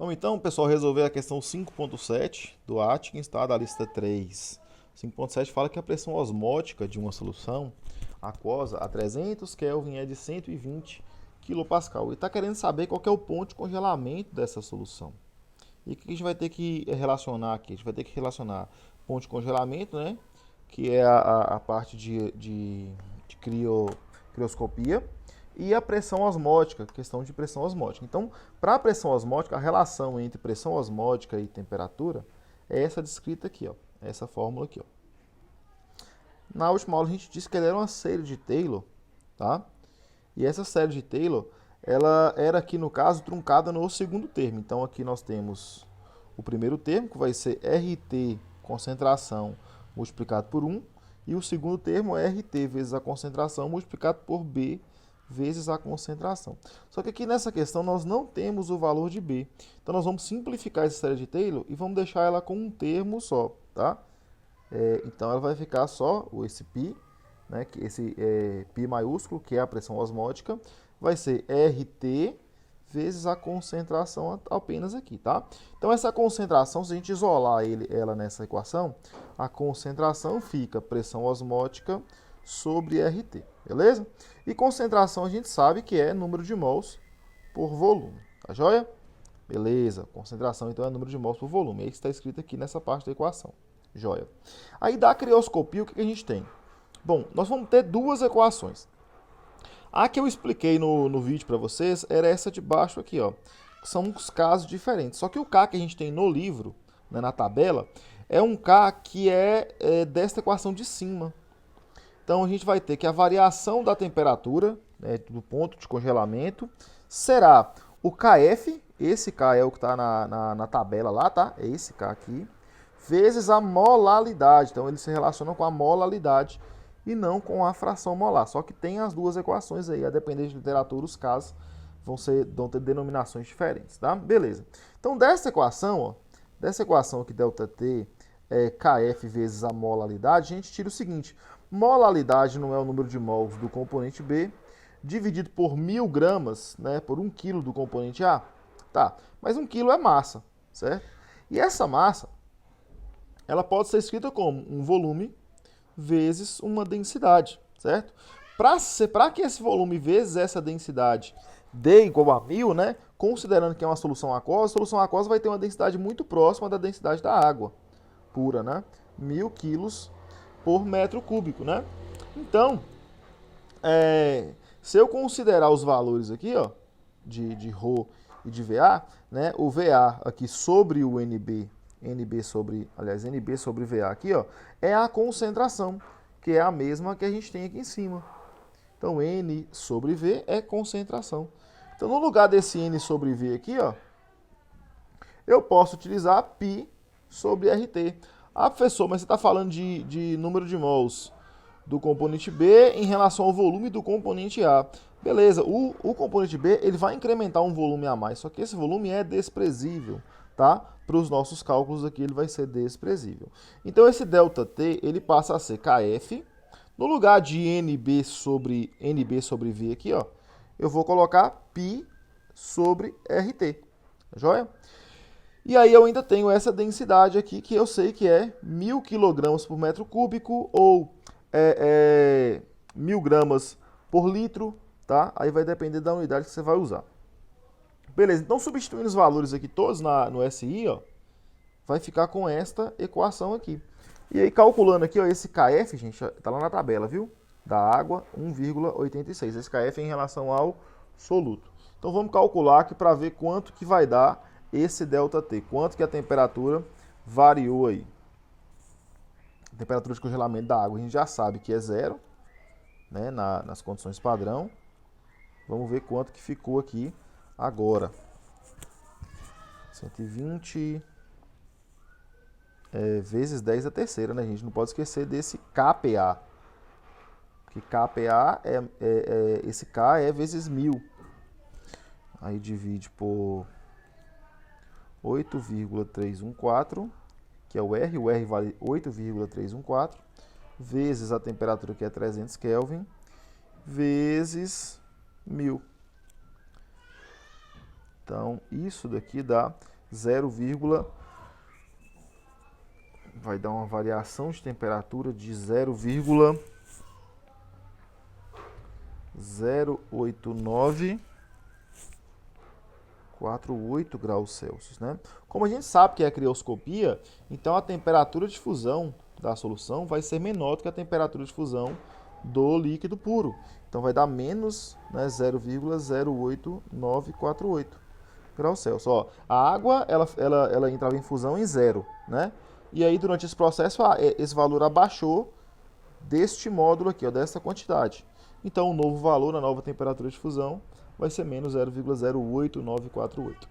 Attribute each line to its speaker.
Speaker 1: Vamos então, pessoal, resolver a questão 5.7 do Atkins, tá? Da lista 3. 5.7 fala que a pressão osmótica de uma solução aquosa a 300 Kelvin é de 120 kPa. E está querendo saber qual que é o ponto de congelamento dessa solução. E o que a gente vai ter que relacionar aqui? A gente vai ter que relacionar ponto de congelamento, né? Que é a parte de crioscopia, e a pressão osmótica, questão de pressão osmótica. Então, para a pressão osmótica, a relação entre pressão osmótica e temperatura é essa descrita aqui, ó, essa fórmula aqui, ó. Na última aula a gente disse que ela era uma série de Taylor, tá? E essa série de Taylor, ela era aqui no caso truncada no segundo termo. Então aqui nós temos o primeiro termo, que vai ser RT concentração multiplicado por 1, e o segundo termo é RT vezes a concentração multiplicado por B vezes a concentração. Só que aqui nessa questão nós não temos o valor de B. Então nós vamos simplificar essa série de Taylor e vamos deixar ela com um termo só, tá? Então ela vai ficar só esse π, né, que esse π maiúsculo, que é a pressão osmótica, vai ser RT vezes a concentração apenas aqui, tá? Então essa concentração, se a gente isolar ela nessa equação, a concentração fica pressão osmótica sobre RT, beleza? E concentração a gente sabe que é número de mols por volume, tá joia? Beleza, concentração então é número de mols por volume, é isso que está escrito aqui nessa parte da equação, joia? Aí da crioscopia, o que a gente tem? Bom, nós vamos ter duas equações. A que eu expliquei no vídeo para vocês era essa de baixo aqui, ó. São uns casos diferentes. Só que o K que a gente tem no livro, né, na tabela, é um K que é desta equação de cima. Então a gente vai ter que a variação da temperatura, né, do ponto de congelamento, será o KF, esse K é o que está na tabela lá, tá? É esse K aqui, vezes a molaridade. Então eles se relacionam com a molaridade e não com a fração molar. Só que tem as duas equações aí, a depender de literatura, os casos vão ter denominações diferentes, tá? Beleza. Então dessa equação aqui, ΔT é KF vezes a molaridade, a gente tira o seguinte: molaridade não é o número de mols do componente B, dividido por 1000 gramas, né, por 1 kg do componente A. Tá, mas 1 kg é massa, certo? E essa massa, ela pode ser escrita como um volume vezes uma densidade, certo? Para que esse volume vezes essa densidade dê igual a 1000, né? Considerando que é uma solução aquosa, a solução aquosa vai ter uma densidade muito próxima da densidade da água pura, né? 1000 quilos por metro cúbico, né? Então, se eu considerar os valores aqui, ó, de ρ e de VA, né? O VA aqui sobre o NB NB sobre VA aqui, ó, é a concentração, que é a mesma que a gente tem aqui em cima. Então, N sobre V é concentração. Então, no lugar desse N sobre V aqui, ó, eu posso utilizar π sobre RT. Ah, professor, mas você está falando de número de mols do componente B em relação ao volume do componente A. Beleza, o componente B ele vai incrementar um volume a mais, só que esse volume é desprezível, tá? Para os nossos cálculos aqui ele vai ser desprezível. Então esse ΔT ele passa a ser KF, no lugar de NB sobre V aqui, ó, eu vou colocar π sobre RT, tá joia? E aí eu ainda tenho essa densidade aqui, que eu sei que é 1000 kg por metro cúbico ou 1000 gramas por litro, tá? Aí vai depender da unidade que você vai usar. Beleza, então substituindo os valores aqui todos no SI, ó, vai ficar com esta equação aqui. E aí calculando aqui, ó, esse KF, gente, tá lá na tabela, viu? Da água, 1,86. Esse KF é em relação ao soluto. Então vamos calcular aqui para ver quanto que vai dar esse ΔT, quanto que a temperatura variou aí. A temperatura de congelamento da água a gente já sabe que é zero, né, nas condições padrão. Vamos ver quanto que ficou aqui agora. 120 vezes 10 a terceira, né, gente? Não pode esquecer desse KPA. Porque KPA esse K é vezes 1000. Aí divide por 8,314, que é o R vale 8,314, vezes a temperatura que é 300 Kelvin, vezes 1000. Então, isso daqui dá 0, vai dar uma variação de temperatura de 0,08948 graus Celsius, né? Como a gente sabe que é a crioscopia, então a temperatura de fusão da solução vai ser menor do que a temperatura de fusão do líquido puro. Então vai dar menos, né, 0,08948 graus Celsius. Ó, a água ela entrava em fusão em 0, né? E aí durante esse processo esse valor abaixou deste módulo aqui, ó, dessa quantidade. Então o novo valor, a nova temperatura de fusão, vai ser menos 0,08948.